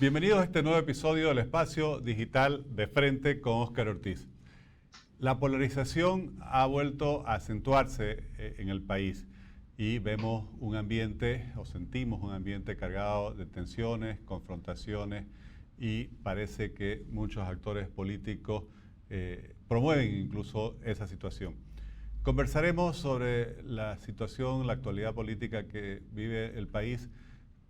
Bienvenidos a este nuevo episodio del Espacio Digital de Frente con Óscar Ortiz. La polarización ha vuelto a acentuarse en el país y vemos un ambiente, o sentimos un ambiente cargado de tensiones, confrontaciones, y parece que muchos actores políticos promueven incluso esa situación. Conversaremos sobre la situación, la actualidad política que vive el país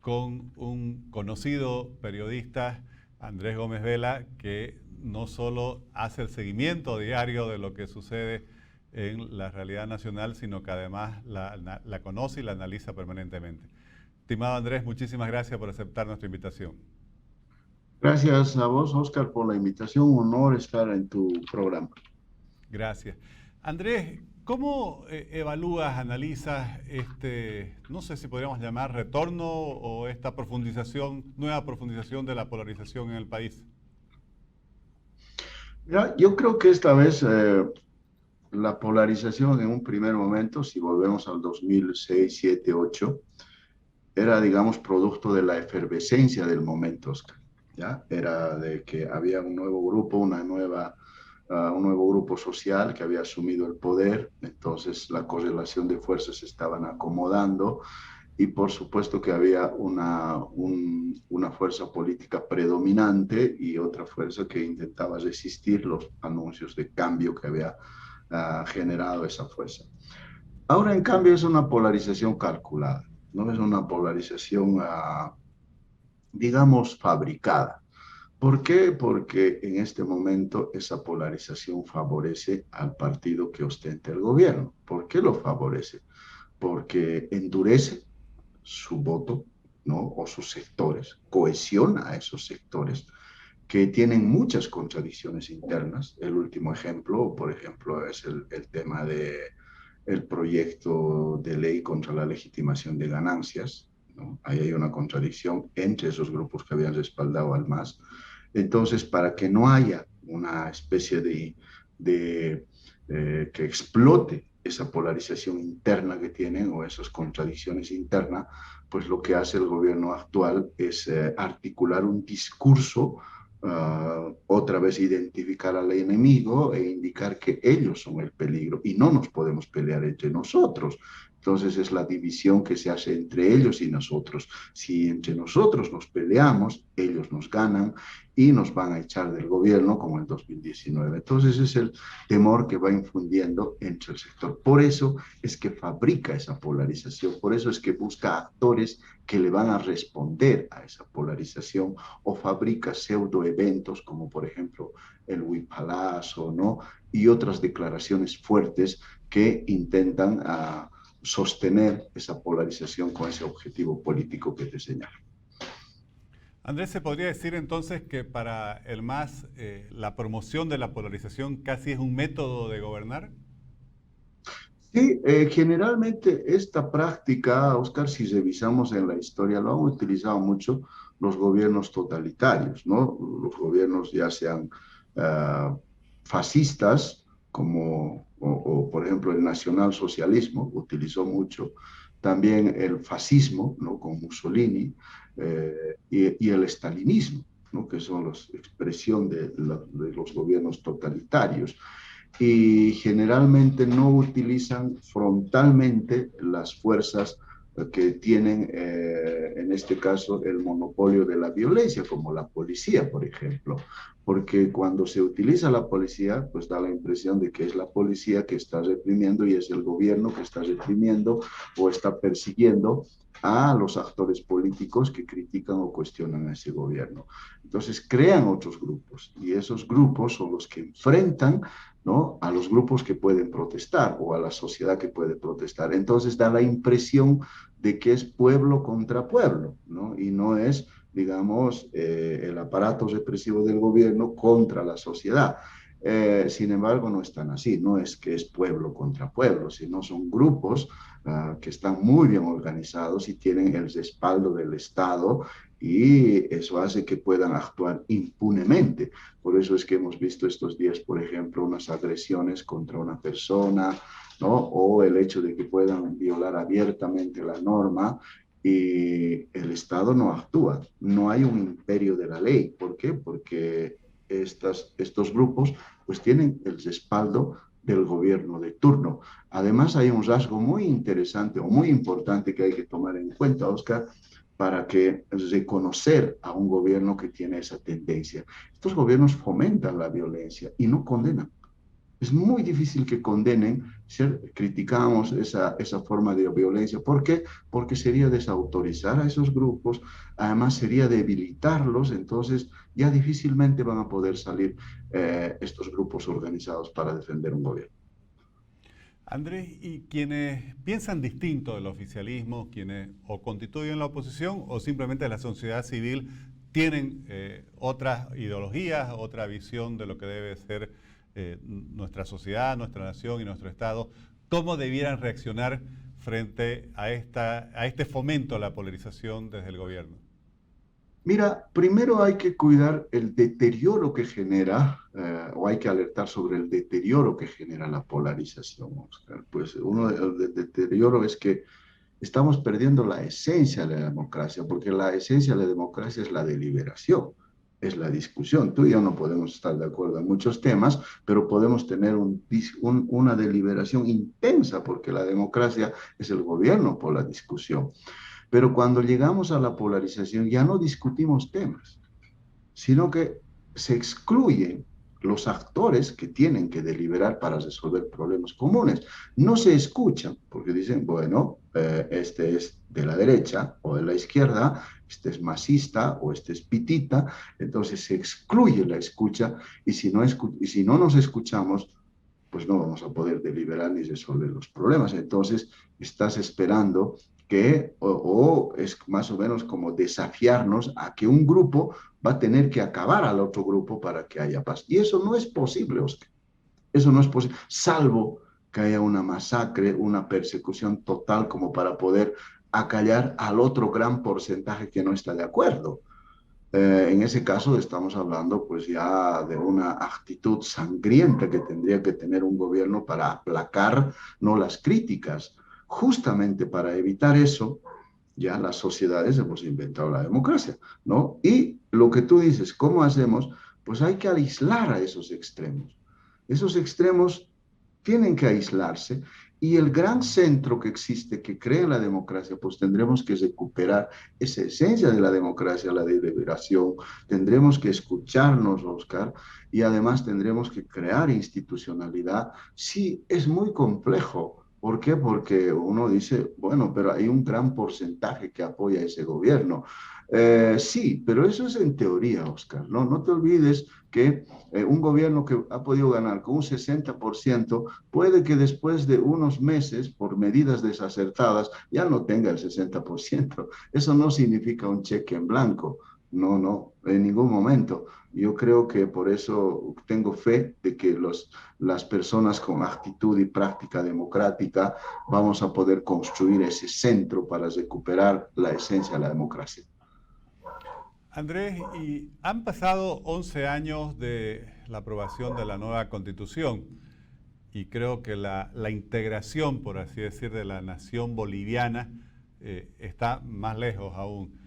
con un conocido periodista, Andrés Gómez Vela, que no solo hace el seguimiento diario de lo que sucede en la realidad nacional, sino que además la conoce y la analiza permanentemente. Estimado Andrés, muchísimas gracias por aceptar nuestra invitación. Gracias a vos, Óscar, por la invitación. Un honor estar en tu programa. Gracias. Andrés, ¿cómo evalúas, analizas no sé si podríamos llamar retorno o esta profundización, nueva profundización de la polarización en el país? Mira, yo creo que esta vez la polarización en un primer momento, si volvemos al 2006, 2007, 2008, era, digamos, producto de la efervescencia del momento, Óscar. ¿Ya? Era de que había un nuevo grupo, un nuevo grupo social que había asumido el poder, entonces la correlación de fuerzas se estaban acomodando y por supuesto que había una fuerza política predominante y otra fuerza que intentaba resistir los anuncios de cambio que había generado esa fuerza. Ahora, en cambio, es una polarización calculada, no es una polarización, digamos, fabricada. ¿Por qué? Porque en este momento esa polarización favorece al partido que ostenta el gobierno. ¿Por qué lo favorece? Porque endurece su voto, ¿no? O sus sectores, cohesiona a esos sectores que tienen muchas contradicciones internas. El último ejemplo, por ejemplo, es el tema del proyecto de ley contra la legitimación de ganancias, ¿no? Ahí hay una contradicción entre esos grupos que habían respaldado al MAS. Entonces, para que no haya una especie de que explote esa polarización interna que tienen o esas contradicciones internas, pues lo que hace el gobierno actual es articular un discurso, otra vez identificar al enemigo e indicar que ellos son el peligro y no nos podemos pelear entre nosotros. Entonces es la división que se hace entre ellos y nosotros. Si entre nosotros nos peleamos, ellos nos ganan y nos van a echar del gobierno como en 2019. Entonces es el temor que va infundiendo entre el sector. Por eso es que fabrica esa polarización, por eso es que busca actores que le van a responder a esa polarización o fabrica pseudoeventos como por ejemplo el Huipalazo, ¿no? Y otras declaraciones fuertes que intentan sostener esa polarización con ese objetivo político que te señalo. Andrés, ¿se podría decir entonces que para el MAS la promoción de la polarización casi es un método de gobernar? Sí, generalmente esta práctica, Oscar, si revisamos en la historia, lo han utilizado mucho los gobiernos totalitarios, ¿no? Los gobiernos ya sean fascistas, como, por ejemplo el nacionalsocialismo, utilizó mucho también el fascismo, ¿no? Con Mussolini, y el estalinismo, ¿no? Que son las expresión de los gobiernos totalitarios y generalmente no utilizan frontalmente las fuerzas que tienen, en este caso, el monopolio de la violencia, como la policía, por ejemplo. Porque cuando se utiliza la policía, pues da la impresión de que es la policía que está reprimiendo y es el gobierno que está reprimiendo o está persiguiendo a los actores políticos que critican o cuestionan a ese gobierno. Entonces crean otros grupos y esos grupos son los que enfrentan, ¿no? A los grupos que pueden protestar o a la sociedad que puede protestar. Entonces da la impresión de que es pueblo contra pueblo, ¿no? Y no es, digamos, el aparato represivo del gobierno contra la sociedad. Sin embargo, no es tan así, no es que es pueblo contra pueblo, sino son grupos que están muy bien organizados y tienen el respaldo del Estado y eso hace que puedan actuar impunemente. Por eso es que hemos visto estos días, por ejemplo, unas agresiones contra una persona, ¿no? O el hecho de que puedan violar abiertamente la norma y el Estado no actúa. No hay un imperio de la ley. ¿Por qué? Porque estos grupos pues tienen el respaldo del gobierno de turno. Además, hay un rasgo muy interesante o muy importante que hay que tomar en cuenta, Oscar, para que reconocer a un gobierno que tiene esa tendencia. Estos gobiernos fomentan la violencia y no condenan. Es muy difícil que condenen, criticamos esa forma de violencia. ¿Por qué? Porque sería desautorizar a esos grupos, además sería debilitarlos, entonces ya difícilmente van a poder salir estos grupos organizados para defender un gobierno. Andrés, y quienes piensan distinto del oficialismo, quienes o constituyen la oposición o simplemente la sociedad civil, tienen otras ideologías, otra visión de lo que debe ser nuestra sociedad, nuestra nación y nuestro Estado, ¿cómo debieran reaccionar frente a este fomento a la polarización desde el gobierno? Mira, primero hay que cuidar el deterioro que genera, o hay que alertar sobre el deterioro que genera la polarización, Oscar. Pues uno del deterioro es que estamos perdiendo la esencia de la democracia, porque la esencia de la democracia es la deliberación, es la discusión. Tú y yo no podemos estar de acuerdo en muchos temas, pero podemos tener una deliberación intensa, porque la democracia es el gobierno por la discusión. Pero cuando llegamos a la polarización ya no discutimos temas, sino que se excluyen los actores que tienen que deliberar para resolver problemas comunes. No se escuchan porque dicen, bueno, este es de la derecha o de la izquierda, este es masista o este es pitita, entonces se excluye la escucha y si no nos escuchamos, pues no vamos a poder deliberar ni resolver los problemas. Entonces, estás esperando que, o es más o menos como desafiarnos a que un grupo va a tener que acabar al otro grupo para que haya paz. Y eso no es posible, Oscar. Eso no es posible, salvo que haya una masacre, una persecución total como para poder acallar al otro gran porcentaje que no está de acuerdo. En ese caso estamos hablando pues ya de una actitud sangrienta que tendría que tener un gobierno para aplacar no las críticas. Justamente para evitar eso, ya las sociedades hemos inventado la democracia, ¿no? Y lo que tú dices, ¿cómo hacemos? Pues hay que aislar a esos extremos. Esos extremos tienen que aislarse y el gran centro que existe, que crea la democracia, pues tendremos que recuperar esa esencia de la democracia, la deliberación, tendremos que escucharnos, Oscar, y además tendremos que crear institucionalidad. Sí, es muy complejo. ¿Por qué? Porque uno dice, bueno, pero hay un gran porcentaje que apoya a ese gobierno. Sí, pero eso es en teoría, Oscar. No, no te olvides que un gobierno que ha podido ganar con un 60%, puede que después de unos meses, por medidas desacertadas, ya no tenga el 60%. Eso no significa un cheque en blanco. No, no, en ningún momento. Yo creo que por eso tengo fe de que las personas con actitud y práctica democrática vamos a poder construir ese centro para recuperar la esencia de la democracia. Andrés, y han pasado 11 años de la aprobación de la nueva Constitución y creo que la integración, por así decir, de la nación boliviana está más lejos aún.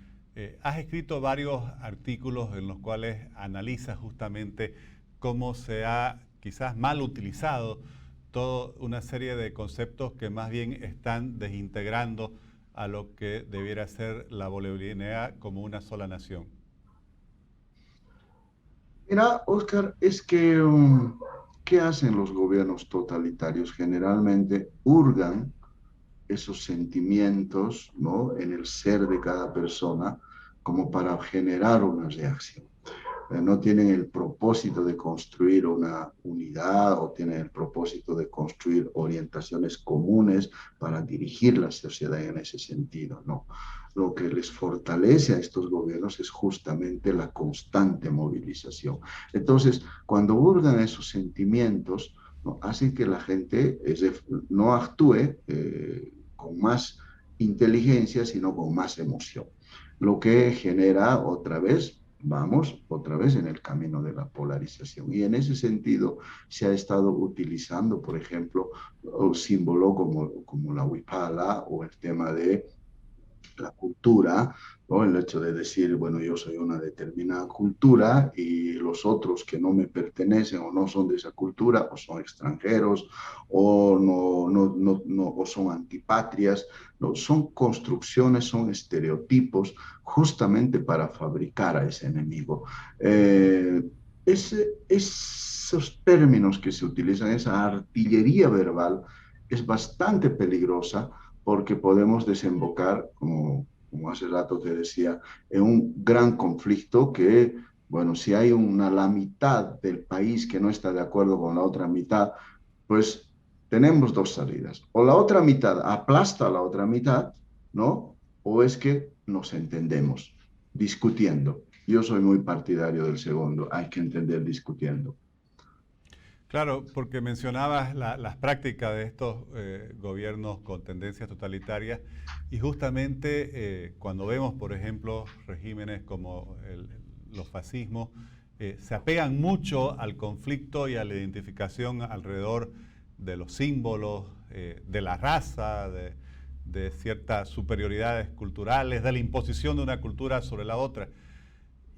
Has escrito varios artículos en los cuales analizas justamente cómo se ha quizás mal utilizado toda una serie de conceptos que más bien están desintegrando a lo que debiera ser la Bolivia como una sola nación. Mira, Oscar, es que, ¿qué hacen los gobiernos totalitarios? Generalmente hurgan esos sentimientos, ¿no?, en el ser de cada persona como para generar una reacción. No tienen el propósito de construir una unidad o tienen el propósito de construir orientaciones comunes para dirigir la sociedad en ese sentido, ¿no? Lo que les fortalece a estos gobiernos es justamente la constante movilización. Entonces, cuando hurgan esos sentimientos, ¿no?, hacen que la gente no actúe con más inteligencia, sino con más emoción, lo que genera otra vez, vamos otra vez en el camino de la polarización. Y en ese sentido se ha estado utilizando, por ejemplo, un símbolo como la huipala o el tema de la cultura, ¿no? El hecho de decir, bueno, yo soy una determinada cultura y los otros que no me pertenecen o no son de esa cultura o son extranjeros o, o son antipatrias, ¿no? Son construcciones, son estereotipos justamente para fabricar a ese enemigo. Esos términos que se utilizan, esa artillería verbal, es bastante peligrosa porque podemos desembocar, como hace rato te decía, en un gran conflicto que, bueno, si hay la mitad del país que no está de acuerdo con la otra mitad, pues tenemos dos salidas. O la otra mitad aplasta a la otra mitad, ¿no? O es que nos entendemos discutiendo. Yo soy muy partidario del segundo, hay que entender discutiendo. Claro, porque mencionabas las prácticas de estos gobiernos con tendencias totalitarias y justamente cuando vemos, por ejemplo, regímenes como los fascismos, se apegan mucho al conflicto y a la identificación alrededor de los símbolos, de la raza, de ciertas superioridades culturales, de la imposición de una cultura sobre la otra.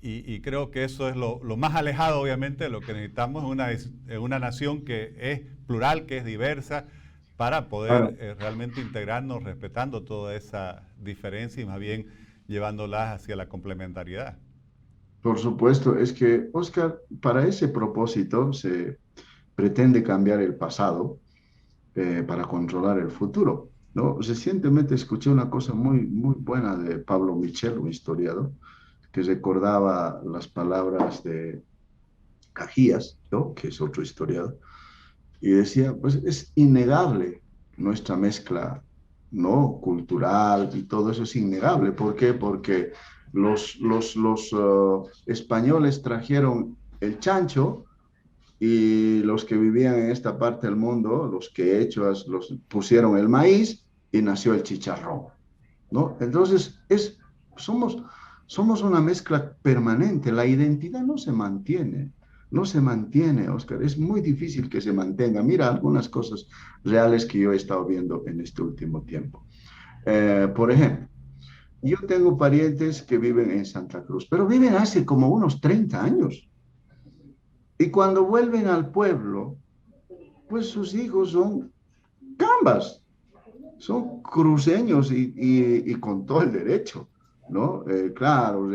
Y creo que eso es lo más alejado, obviamente, de lo que necesitamos en una nación que es plural, que es diversa, para poder Claro. realmente integrarnos respetando toda esa diferencia y más bien llevándolas hacia la complementariedad. Por supuesto, es que, Oscar, para ese propósito se pretende cambiar el pasado para controlar el futuro, ¿no? Recientemente escuché una cosa muy, muy buena de Pablo Michel, un historiador, que recordaba las palabras de Cajías, ¿no? Que es otro historiador, y decía, pues es innegable nuestra mezcla, ¿no? Cultural y todo eso es innegable. ¿Por qué? Porque los españoles trajeron el chancho y los que vivían en esta parte del mundo, los quechuas, los pusieron el maíz y nació el chicharrón, ¿no? Entonces, somos una mezcla permanente, la identidad no se mantiene. No se mantiene, Oscar. Es muy difícil que se mantenga. Mira algunas cosas reales que yo he estado viendo en este último tiempo. Por ejemplo, yo tengo parientes que viven en Santa Cruz, pero viven hace como unos 30 años. Y cuando vuelven al pueblo, pues sus hijos son cambas, son cruceños y con todo el derecho, ¿no? Claro,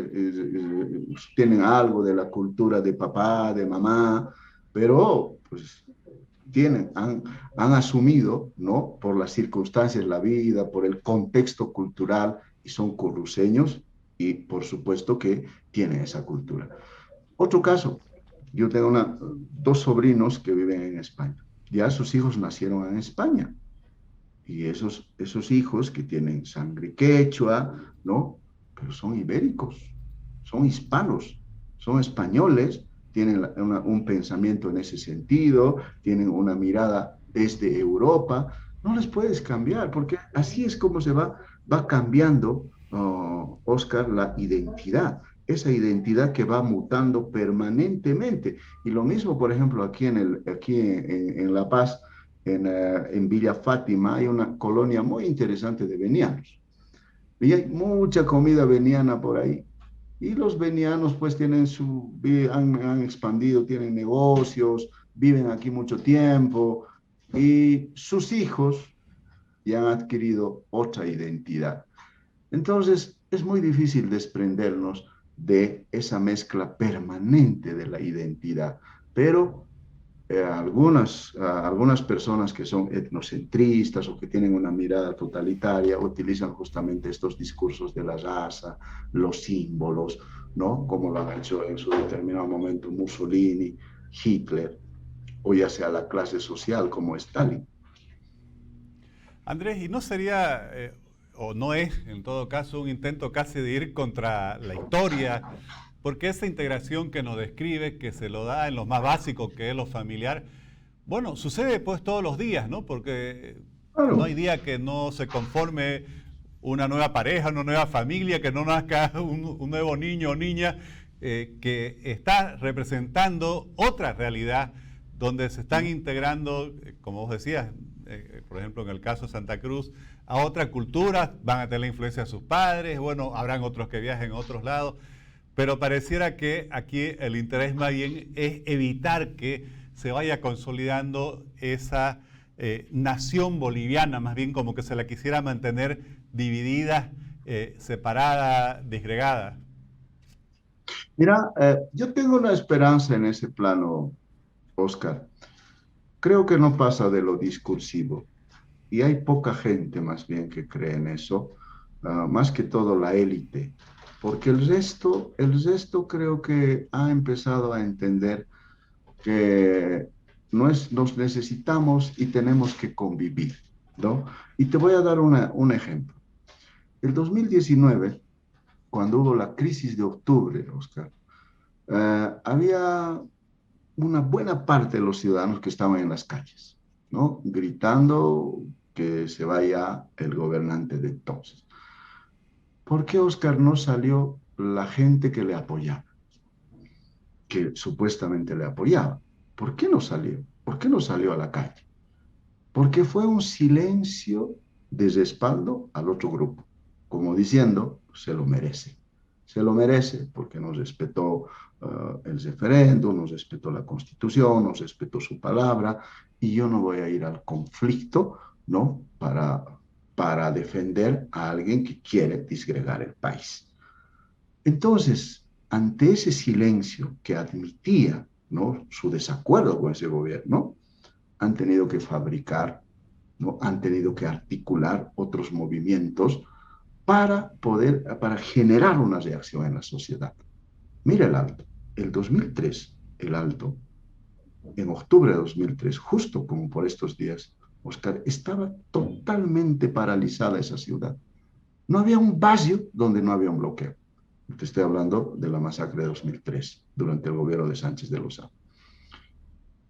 tienen algo de la cultura de papá, de mamá, pero pues han asumido, ¿no? Por las circunstancias, la vida, por el contexto cultural, y son cruceños y por supuesto que tienen esa cultura. Otro caso, yo tengo dos sobrinos que viven en España. Ya sus hijos nacieron en España. Y esos hijos que tienen sangre quechua, ¿no? Pero son ibéricos, son hispanos, son españoles, tienen un pensamiento en ese sentido, tienen una mirada desde Europa. No les puedes cambiar, porque así es como va cambiando, Oscar, la identidad. Esa identidad que va mutando permanentemente. Y lo mismo, por ejemplo, aquí en La Paz, en Villa Fátima, hay una colonia muy interesante de venianos. Y hay mucha comida veniana por ahí. Y los venianos pues han expandido, tienen negocios, viven aquí mucho tiempo y sus hijos ya han adquirido otra identidad. Entonces es muy difícil desprendernos de esa mezcla permanente de la identidad, pero algunas personas que son etnocentristas o que tienen una mirada totalitaria utilizan justamente estos discursos de la raza, los símbolos, ¿no? Como lo han hecho en su determinado momento Mussolini, Hitler, o ya sea la clase social como Stalin. Andrés, ¿y no sería, o no es en todo caso, un intento casi de ir contra la historia? Porque esa integración que nos describe, que se lo da en lo más básico que es lo familiar, bueno, sucede pues todos los días, ¿no? Porque no hay Claro, día que no se conforme una nueva pareja, una nueva familia, que no nazca un nuevo niño o niña que está representando otra realidad donde se están integrando, como vos decías, por ejemplo en el caso de Santa Cruz, a otra cultura, van a tener la influencia de sus padres, bueno, habrán otros que viajen a otros lados, pero pareciera que aquí el interés más bien es evitar que se vaya consolidando esa nación boliviana, más bien como que se la quisiera mantener dividida, separada, disgregada. Mira, yo tengo una esperanza en ese plano, Oscar. Creo que no pasa de lo discursivo y hay poca gente más bien que cree en eso, más que todo la élite, porque el resto creo que ha empezado a entender que nos necesitamos y tenemos que convivir, ¿no? Y te voy a dar un ejemplo. El 2019, cuando hubo la crisis de octubre, Oscar, había una buena parte de los ciudadanos que estaban en las calles, ¿no? Gritando que se vaya el gobernante de entonces. ¿Por qué, Oscar, no salió la gente que le apoyaba, que supuestamente le apoyaba? ¿Por qué no salió? ¿Por qué no salió a la calle? Porque fue un silencio de respaldo al otro grupo, como diciendo, se lo merece. Se lo merece porque nos respetó el referéndum, nos respetó la Constitución, nos respetó su palabra, y yo no voy a ir al conflicto, ¿no? Para defender a alguien que quiere disgregar el país. Entonces, ante ese silencio que admitía, ¿no?, su desacuerdo con ese gobierno, han tenido que fabricar, ¿no?, han tenido que articular otros movimientos para generar una reacción en la sociedad. Mira el Alto, el 2003, el Alto, en octubre de 2003, justo como por estos días, Oscar, estaba totalmente paralizada esa ciudad. No había un barrio donde no había un bloqueo. Te estoy hablando de la masacre de 2003, durante el gobierno de Sánchez de Lozano.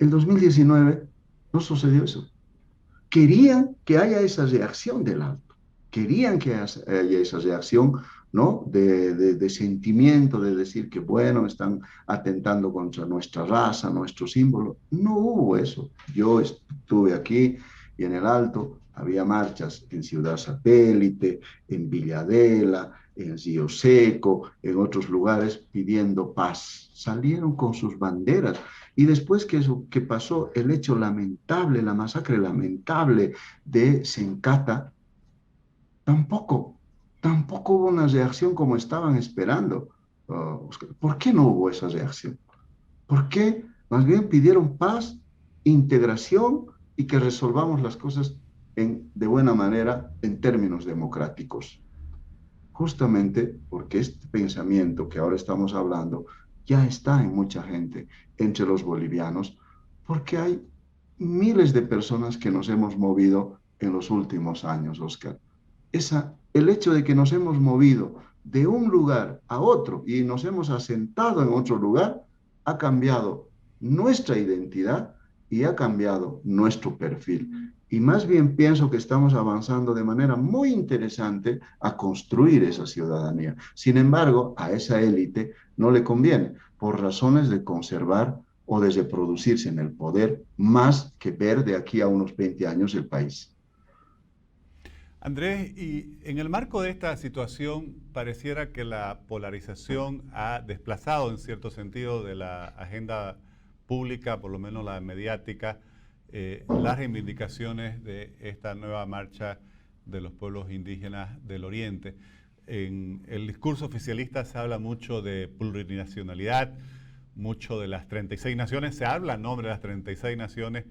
El 2019 no sucedió eso. Querían que haya esa reacción del Alto, querían que haya esa reacción, ¿no?, de sentimiento, de decir que, bueno, están atentando contra nuestra raza, nuestro símbolo. No hubo eso. Yo estuve aquí y en el Alto había marchas en Ciudad Satélite, en Villadela, en Río Seco, en otros lugares pidiendo paz. Salieron con sus banderas. Y después que pasó el hecho lamentable, la masacre lamentable de Sencata, tampoco, tampoco hubo una reacción como estaban esperando. ¿Por qué no hubo esa reacción? ¿Por qué más bien pidieron paz, integración y que resolvamos las cosas de buena manera en términos democráticos? Justamente porque este pensamiento que ahora estamos hablando ya está en mucha gente, entre los bolivianos, porque hay miles de personas que nos hemos movido en los últimos años, Oscar. El hecho de que nos hemos movido de un lugar a otro y nos hemos asentado en otro lugar ha cambiado nuestra identidad y ha cambiado nuestro perfil. Y más bien pienso que estamos avanzando de manera muy interesante a construir esa ciudadanía. Sin embargo, a esa élite no le conviene, por razones de conservar o de reproducirse en el poder, más que ver de aquí a unos 20 años el país. Andrés, y en el marco de esta situación, pareciera que la polarización ha desplazado en cierto sentido de la agenda pública, por lo menos la mediática, las reivindicaciones de esta nueva marcha de los pueblos indígenas del Oriente. En el discurso oficialista se habla mucho de plurinacionalidad, mucho de las 36 naciones, se habla en nombre de las 36 naciones,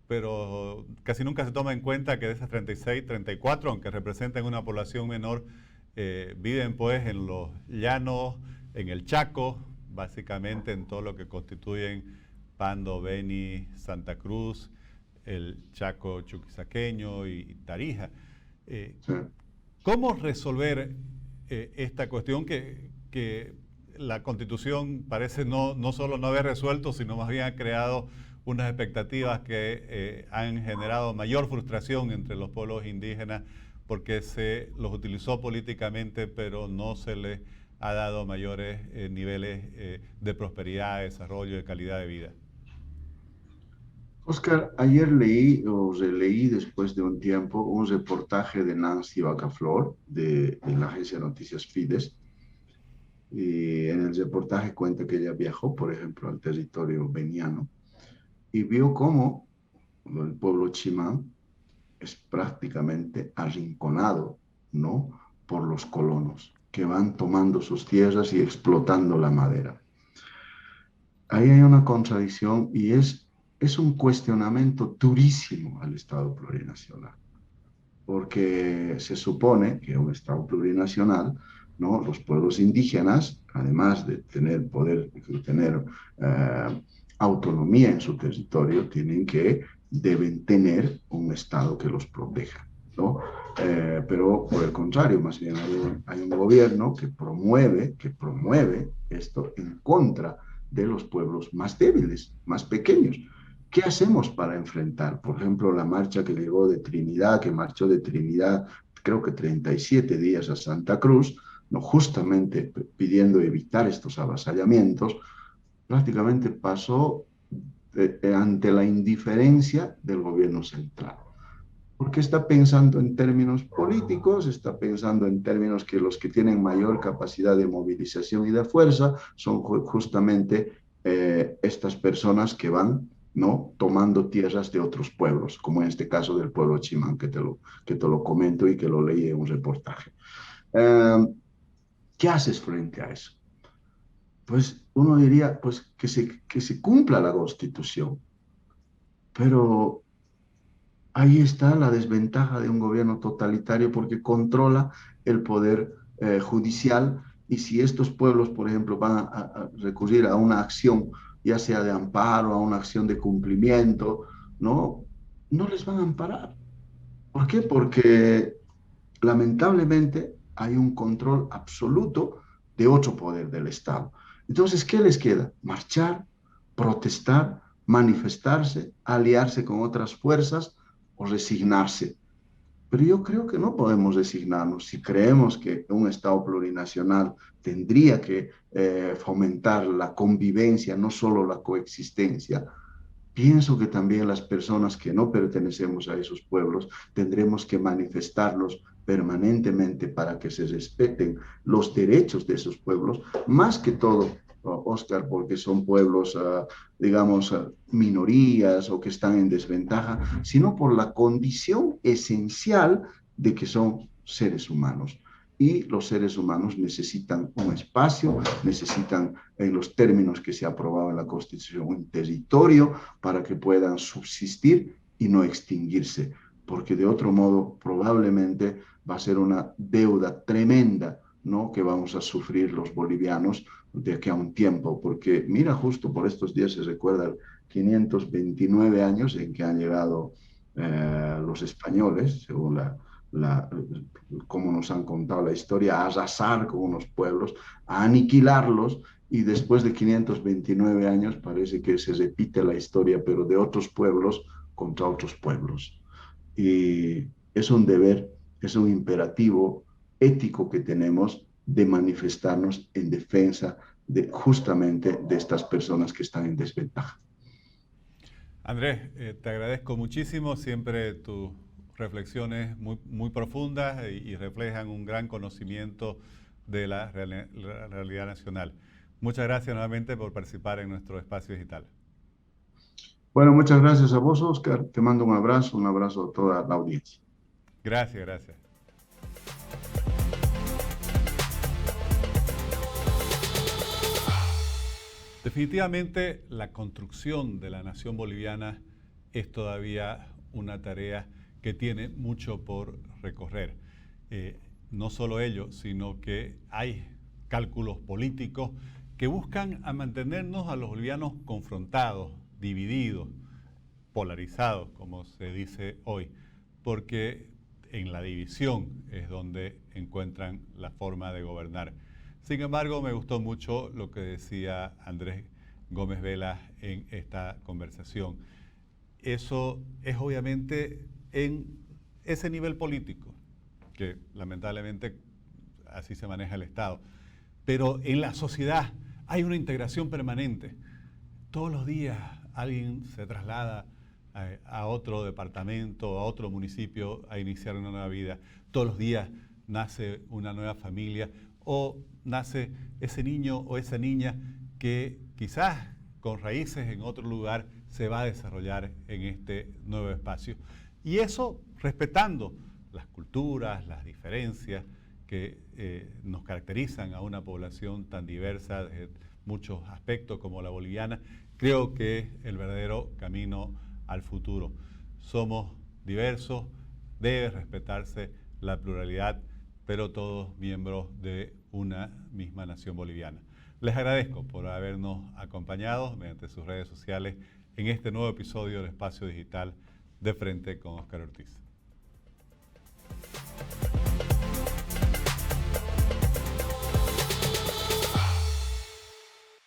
pero casi nunca se toma en cuenta que de esas 36, 34, aunque representan una población menor, viven pues en los llanos, en el Chaco, básicamente en todo lo que constituyen Pando, Beni, Santa Cruz, el Chaco chuquisaqueño y Tarija. Sí. ¿Cómo resolver esta cuestión que la Constitución parece no solo no haber resuelto, sino más bien ha creado unas expectativas que han generado mayor frustración entre los pueblos indígenas porque se los utilizó políticamente, pero no se les ha dado mayores niveles de prosperidad, de desarrollo, de calidad de vida? Oscar, ayer leí o releí después de un tiempo un reportaje de Nancy Bacaflor de la agencia de noticias Fides. Y en el reportaje cuenta que ella viajó, por ejemplo, al territorio beniano y vio cómo el pueblo chimán es prácticamente arrinconado, ¿no? Por los colonos que van tomando sus tierras y explotando la madera. Ahí hay una contradicción y es un cuestionamiento durísimo al Estado plurinacional, porque se supone que un Estado plurinacional, ¿no? Los pueblos indígenas, además de tener poder, de tener autonomía en su territorio, deben tener un Estado que los proteja, ¿no? Pero por el contrario, más bien hay un gobierno que promueve esto en contra de los pueblos más débiles, más pequeños. ¿Qué hacemos para enfrentar? Por ejemplo, la marcha que llegó de Trinidad, que marchó de Trinidad, creo que 37 días a Santa Cruz, no justamente pidiendo evitar estos avasallamientos, prácticamente pasó ante la indiferencia del gobierno central. Porque está pensando en términos políticos, está pensando en términos que los que tienen mayor capacidad de movilización y de fuerza son justamente estas personas que van, ¿no? Tomando tierras de otros pueblos, como en este caso del pueblo chimán, que te lo comento y que lo leí en un reportaje. Eh, ¿Qué haces frente a eso? Pues uno diría pues, que se cumpla la Constitución, pero ahí está la desventaja de un gobierno totalitario porque controla el poder judicial y si estos pueblos, por ejemplo, van a recurrir a una acción, ya sea de amparo, a una acción de cumplimiento, ¿no? No les van a amparar. ¿Por qué? Porque lamentablemente hay un control absoluto de otro poder del Estado. Entonces, ¿qué les queda? Marchar, protestar, manifestarse, aliarse con otras fuerzas o resignarse. Pero yo creo que no podemos resignarnos si creemos que un Estado plurinacional tendría que fomentar la convivencia, no solo la coexistencia. Pienso que también las personas que no pertenecemos a esos pueblos tendremos que manifestarlos permanentemente para que se respeten los derechos de esos pueblos, más que todo, Oscar, porque son pueblos, digamos, minorías o que están en desventaja, sino por la condición esencial de que son seres humanos y los seres humanos necesitan un espacio, necesitan en los términos que se ha aprobado en la Constitución un territorio para que puedan subsistir y no extinguirse, porque de otro modo probablemente va a ser una deuda tremenda, ¿no? Que vamos a sufrir los bolivianos de aquí a un tiempo, porque mira, justo por estos días se recuerdan 529 años en que han llegado los españoles, según como nos han contado la historia, a arrasar con unos pueblos, a aniquilarlos, y después de 529 años parece que se repite la historia, pero de otros pueblos contra otros pueblos. Y es un deber, es un imperativo ético que tenemos de manifestarnos en defensa de justamente de estas personas que están en desventaja. Andrés, te agradezco muchísimo, siempre tus reflexiones muy profundas y reflejan un gran conocimiento de la realidad nacional. Muchas gracias nuevamente por participar en nuestro espacio digital. Bueno, muchas gracias a vos, Oscar. Te mando un abrazo a toda la audiencia. Gracias, gracias. Definitivamente la construcción de la nación boliviana es todavía una tarea que tiene mucho por recorrer. No solo ello, sino que hay cálculos políticos que buscan a mantenernos a los bolivianos confrontados, divididos, polarizados, como se dice hoy, porque en la división es donde encuentran la forma de gobernar. Sin embargo, me gustó mucho lo que decía Andrés Gómez Vela en esta conversación. Eso es obviamente en ese nivel político, que lamentablemente así se maneja el Estado. Pero en la sociedad hay una integración permanente. Todos los días alguien se traslada a otro departamento, a otro municipio, a iniciar una nueva vida. Todos los días nace una nueva familia o nace ese niño o esa niña que quizás con raíces en otro lugar se va a desarrollar en este nuevo espacio. Y eso respetando las culturas, las diferencias que nos caracterizan a una población tan diversa de muchos aspectos como la boliviana, creo que es el verdadero camino al futuro. Somos diversos, debe respetarse la pluralidad, pero todos miembros de una misma nación boliviana. Les agradezco por habernos acompañado mediante sus redes sociales en este nuevo episodio del Espacio Digital de Frente con Óscar Ortiz.